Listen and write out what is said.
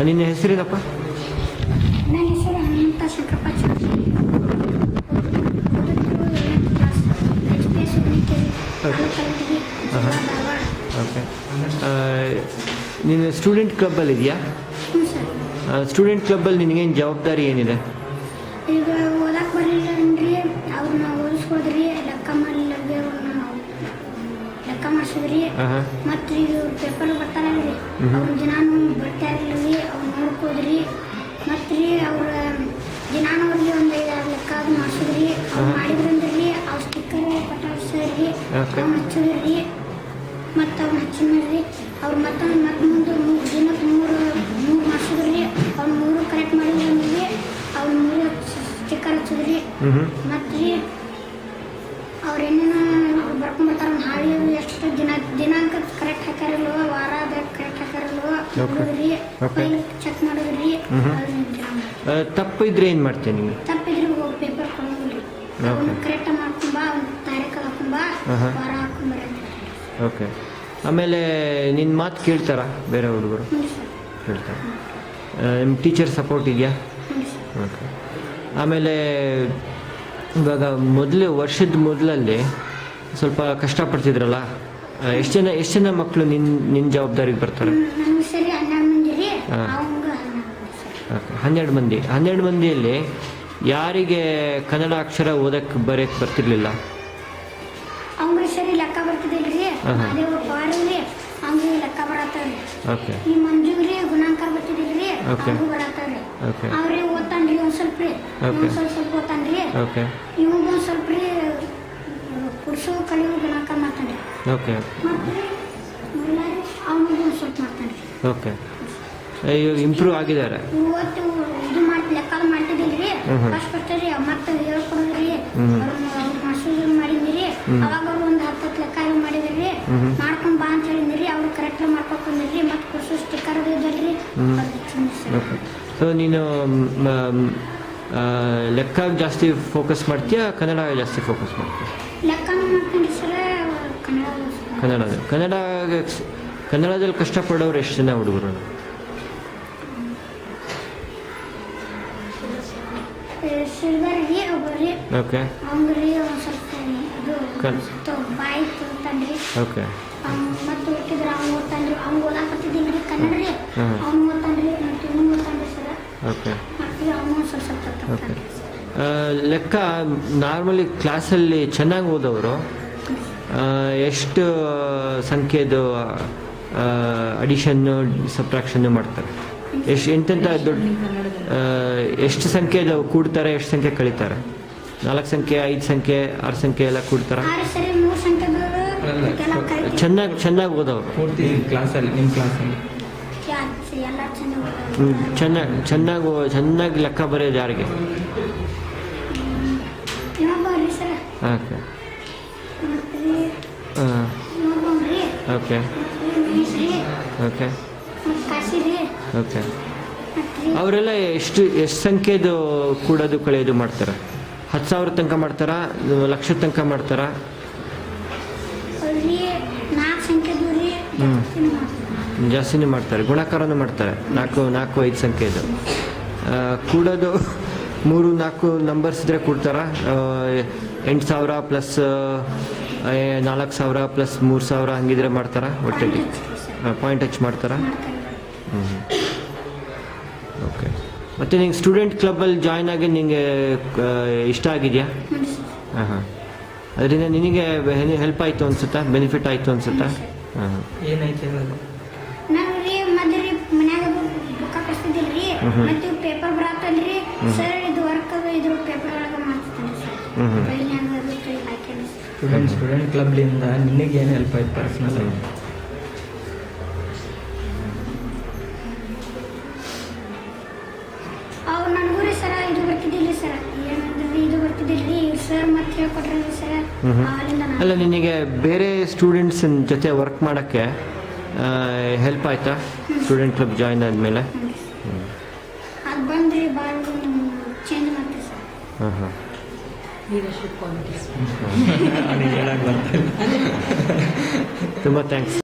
ನಿನ್ನ ಹೆಸರೇನಪ್ಪ? ನನ್ನ ಹೆಸರು ಹನುಮಂತ ಶಂಕರಪ್ಪ ಚಾರ್ಜಿ. ಓಕೆ. ನೀನು ಸ್ಟೂಡೆಂಟ್ ಕ್ಲಬ್ಬಲ್ಲಿ ಇದೆಯಾ? ಹ್ಞೂ ಸರ್. ಸ್ಟೂಡೆಂಟ್ ಕ್ಲಬ್ಬಲ್ಲಿ ನಿನಗೇನು ಜವಾಬ್ದಾರಿ ಏನಿದೆ? ಈಗ ಓದಕ್ಕೆ ಬರಲಿಲ್ಲ ಅಂದ್ರೆ ಅವ್ರನ್ನ ಓದಿಸ್ಕೊದ್ರಿ, ಲೆಕ್ಕ ಮಾಡಲಿಲ್ಲರಿಗೆ ಅವ್ರನ್ನ ಲೆಕ್ಕ ಮಾಡಿಸಿದ್ರಿ. ಮತ್ತು ಈಗ ಪೇಪರ್ ಬರ್ತಾರಲ್ರಿ, ಅವ್ರ ದಿನಾನು ಬರ್ತಾ ಇರಲಿಲ್ಲ, ಅವ್ರು ನೋಡ್ಕೋದ್ರಿ. ಮತ್ತು ರೀ ಅವ್ರ ದಿನಾನು ಅವ್ರಿಗೆ ಒಂದು 5-6 ಲೆಕ್ಕ ಅದು ಮಾಡಿಸಿದ್ರಿ. ಅವ್ರು ಮಾಡಿದ್ರಂದ್ರಿ ಅವ್ರು ಸ್ಟಿಕ್ಕರ್ ಪಟಾಕ್ಸರಿ ಅವ್ನು ಹಚ್ಚಿದ್ರಿ. ಮತ್ತು ಅವ್ನು ಹಚ್ಚಿದ್ರಿ ಅವ್ರು ಮತ್ತೊಂದು ಮುಂದೆ 3 ದಿನಕ್ಕೆ 3 ಮಾಡಿಸಿದ್ರಿ. ಅವ್ನು 3 ಕರೆಕ್ಟ್ ಮಾಡಿದ್ರಿ, ಅವ್ನು 3 ಸ್ಟಿಕ್ಕರ್ ಹಚ್ಚಿದ್ರಿ. ಮತ್ತು ರೀ ಅವ್ರು ಏನೇನೋ ಬರ್ಕೊಂಡ್ಬರ್ತಾರೆ, ಅವ್ನು ಹಾಳಿ ಎಷ್ಟು ದಿನಾಂಕ ಕರೆಕ್ಟ್ ಹಾಕ್ಯಾರಲ್ವ, ವಾರ ಬೇಕು ಕರೆಕ್ಟ್ ಹಾಕ್ಯಾರಲ್ವ ನೋಡಿದ್ರಿ, ಚೆಕ್ ಮಾಡಿದ್ರಿ. ತಪ್ಪು ಇದ್ರೆ ಏನು ಮಾಡ್ತೇನೆ ನೀವು? ತಪ್ಪಿದ್ರೆ ಹೋಗಿ ಪೇಪರ್ ಕೊಡೋದಿಲ್ಲ, ಅವ್ನು ಕರೆಕ್ಟಾಗಿ ಮಾಡ್ಕೊಂಬ, ಅವ್ನು ತಾರೀಕು ಹಾಕೊಂಬ, ವಾರ ಹಾಕೊಂಬರಂತ. ಓಕೆ. ಆಮೇಲೆ ನಿನ್ನ ಮಾತು ಕೇಳ್ತಾರಾ ಬೇರೆ ಹುಡುಗರು? ಹ್ಞೂ ಸರ್. ಕೇಳ್ತಾರೆ. ನಿಮ್ಮ ಟೀಚರ್ ಸಪೋರ್ಟ್ ಇದೆಯಾ? ಹ್ಞೂ ಸರ್. ಓಕೆ. ಆಮೇಲೆ ಇವಾಗ ವರ್ಷದ ಮೊದಲಲ್ಲಿ ಸ್ವಲ್ಪ ಕಷ್ಟಪಡ್ತಿದ್ರಲ್ಲ, ಎಷ್ಟು ಜನ ಮಕ್ಕಳು ನಿನ್ನ ಜವಾಬ್ದಾರಿಗೆ ಬರ್ತಾರೆ? ನಮ್ಮ ಸರಿ 12 ಮಂದಿ ರೀ, ಅವಂಗ 12 ಮಂದಿ. ಓಕೆ. 12 ಮಂದಿಯಲ್ಲಿ ಯಾರಿಗೆ ಕನ್ನಡ ಅಕ್ಷರ ಓದಕ್ಕೆ ಬರೆಯಕ್ಕೆ ಬರ್ತಿರ್ಲಿಲ್ಲ? ಅವ್ರಿಗೆ ಸರಿ ಲೆಕ್ಕ ಬರ್ತಿದ್ದಿಲ್ರಿ, ಅದೇ ಪಾರಿ ಅವ್ರಿಗೆ ಲೆಕ್ಕ ಬರತ್ತಾವ್ರಿ. ಓಕೆ. ಈ ಮಂಜುಗ್ರಿ ಗುಣಾಂಕಾರ ಬರ್ತಿದ್ದಿಲ್ರಿ, ಅವ್ರು ಬರತ್ತಾವ್ರಿ. ಓಕೆ. ಅವ್ರಿ ಓದ್ತಾನ್ರಿ ಒಂದ್ ಸ್ವಲ್ಪ ರೀ, ಸ್ವಲ್ಪ ಓದ್ತಾನ್ರಿ. ಓಕೆ. ಇವಾಗ ಒಂದ್ ಸ್ವಲ್ಪ ರೀ ಕುಡ್ಸೋ ಕಲಿಯೋ ಗುಣಾಂಕಾರ ಮಾಡ್ತಾನ್ರಿ. ಓಕೆ. ಮತ್ತೆ ಅವನಿಗೆ ಒಂದ್ ಸ್ವಲ್ಪ ಮಾಡ್ತಾನ್ರಿ. ಓಕೆ. ಇವಾಗ ಇಂಪ್ರೂವ್ ಆಗಿದ್ದಾರೆ. ಇವತ್ತು ಇದು ಲೆಕ್ಕ ಮಾಡ್ತಿದ್ದಿಲ್ರಿ, ಫಸ್ಟ್ ರೀ ಮತ್ತೆ ಹೇಳ್ಕೊಡೋದ್ರಿ, ಮಾಸ್ಟರ್ ಮಾಡಿದ್ರಿ. ಅವಾಗ ಅವ್ರು ಒಂದು 10 ಲೆಕ್ಕ ಮಾಡಿದ್ರಿ, ಮಾಡ್ಕೊಂಡ್ ಬಾ ಅಂತ ಹೇಳಿದ್ರಿ. ಅವ್ರು ಕರೆಕ್ಟ್ ಮಾಡ್ಕೊಂಡ್ ಬಂದಿದ್ರಿ. ಮತ್ತೆ ಕುರ್ಸು ಸ್ಟಿಕ್ಕರ್ ಇದ್ದಲ್ರಿ. ಸೊ ನೀನು ಲೆಕ್ಕ ಜಾಸ್ತಿ ಫೋಕಸ್ ಮಾಡ್ತೀಯಾ, ಕನ್ನಡ ಜಾಸ್ತಿ ಫೋಕಸ್ ಮಾಡ್ತೀಯ? ಲೆಕ್ಕನೂ ಮಾಡ್ತೀನಿ ಸರ್, ಕನ್ನಡದಲ್ಲಿ ಕಷ್ಟಪಡೋರು ಎಷ್ಟು ಜನ ಹುಡುಗರು? ಸಿಲ್ವರ್ಗೆ ಒಬ್ಬರಿ. ಓಕೆ. ಅವ್ರಿ ಒಂದು ಸ್ವಲ್ಪ ಇದು ಬಾಯಿ ತೊಗೊಂತಾನ್ರಿ. ಓಕೆ. ಮತ್ತೆ ಹುಟ್ಟಿದ್ರೆ ಅವ್ನು ಓದ್ತಾನ್ರಿ, ಅವ್ನು ಓದಾಕತ್ತಿದ್ದಿಲ್ರಿ ಕನ್ನಡ ರೀ, ಅವ್ನು ಓದ್ತಾನ್ರಿ, ಮತ್ತೆ ಇನ್ನೂ ಓದ್ತಾನ್ರಿ ಸರ್. ಓಕೆ. ಮತ್ತೆ ಅವನು ಸ್ವಲ್ಪ ಓಕೆ. ಲೆಕ್ಕ ನಾರ್ಮಲಿ ಕ್ಲಾಸಲ್ಲಿ ಚೆನ್ನಾಗಿ ಓದೋರು ಎಷ್ಟು ಸಂಖ್ಯೆದು ಅಡಿಷನ್ನು ಸಬ್ಟ್ರಾಕ್ಷನ್ನು ಮಾಡ್ತಾರೆ? ಎಂತೆಂಥ ಎಷ್ಟು ಸಂಖ್ಯೆದು ಕೂಡ್ತಾರೆ, ಎಷ್ಟು ಸಂಖ್ಯೆ ಕಳೀತಾರೆ? 4 ಸಂಖ್ಯೆ, 5 ಸಂಖ್ಯೆ, 6 ಸಂಖ್ಯೆ ಎಲ್ಲ ಕೂಡ್ತಾರ? ಚೆನ್ನಾಗಿ ಓದೋರು ಕ್ಲಾಸಲ್ಲಿ, ನಿಮ್ಮ ಕ್ಲಾಸಲ್ಲಿ ಚೆನ್ನಾಗಿ ಲೆಕ್ಕ ಬರೆಯೋದು ಯಾರಿಗೆ? ಓಕೆ. ಓಕೆ. ಓಕೆ. ಓಕೆ. ಅವರೆಲ್ಲ ಎಷ್ಟು ಸಂಖ್ಯೆದು ಕೂಡೋದು ಕಳೆಯೋದು ಮಾಡ್ತಾರೆ? 10,000 ತನಕ ಮಾಡ್ತಾರಾ, 1,00,000 ತನಕ ಮಾಡ್ತಾರಾ? ಜಾಸ್ತಿನೇ ಮಾಡ್ತಾರೆ. ಗುಣಾಕಾರನೂ ಮಾಡ್ತಾರೆ, 4-5 ಸಂಖ್ಯೆದು. ಕೂಡೋದು 3-4 ನಂಬರ್ಸ್ ಇದ್ರೆ ಕೂಡ್ತಾರ? 8,000 ಪ್ಲಸ್ 4,000 ಪ್ಲಸ್ 3,000 ಹಂಗಿದ್ರೆ ಮಾಡ್ತಾರಾ? ಒಟ್ಟಲ್ಲಿ ಪಾಯಿಂಟ್ ಹಚ್ ಮಾಡ್ತಾರಾ? ಓಕೆ. ಮತ್ತು ನಿಂಗೆ ಸ್ಟೂಡೆಂಟ್ ಕ್ಲಬ್ಬಲ್ಲಿ ಜಾಯ್ನ್ ಆಗಿ ನಿಂಗೆ ಇಷ್ಟ ಆಗಿದೆಯಾ? ಅದರಿಂದ ನಿನಗೆ ಹೆಲ್ಪ್ ಆಯಿತು ಅನ್ಸುತ್ತಾ, ಬೆನಿಫಿಟ್ ಆಯಿತು ಅನ್ಸುತ್ತಾ? ಏನಾಯ್ತು ಹೇಳೋದು? ನಾವ್ರಿ ಮೊದಲು ಮನ್ಯಾಗ ಬುಕ್ಕ ಕಳಿಸ್ತಿದ್ದಿಲ್ರಿ, ಮತ್ತೆ ಪೇಪರ್ ಬರತ್ತಲ್ರಿ ಸರ್, ಇದು ವರ್ಕ್ ಇದ್ರ ಪೇಪರ್ ಒಳಗೆ ಮಾಡ್ತಿದ್ರಿ ಸರ್. ಸ್ಟೂಡೆಂಟ್ ಕ್ಲಬ್ಲಿಂದ ನಿನಗೆ ಏನು ಹೆಲ್ಪ್ ಆಯ್ತು ಪರ್ಸ್ನಲ್ ಆಗಿ? ಅವ್ರು ನನಗೂ ರೀ ಸರ ಇದು ಬರ್ತಿದ್ದಿಲ್ರಿ ಸರ್, ಏನಂದ್ರೆ ಇದು ಬರ್ತಿದ್ದಿಲ್ರಿ ಸರ್, ಮತ್ತೆ ಹೇಳ್ಕೊಟ್ರಿ ಸರ್. ಅಲ್ಲ, ನಿನಗೆ ಬೇರೆ ಸ್ಟೂಡೆಂಟ್ಸ್ ಜೊತೆ ವರ್ಕ್ ಮಾಡೋಕ್ಕೆ ಹೆಲ್ಪ್ ಆಯ್ತಾ ಸ್ಟೂಡೆಂಟ್ ಕ್ಲಬ್ ಜಾಯ್ನ್ ಆದಮೇಲೆ? ಅದು ಬಂದ್ರಿ ಭಾಳ ಚೇಂಜ್ ಮಾಡ್ತೀವಿ ಸರ್. ತುಂಬ ಥ್ಯಾಂಕ್ಸ್.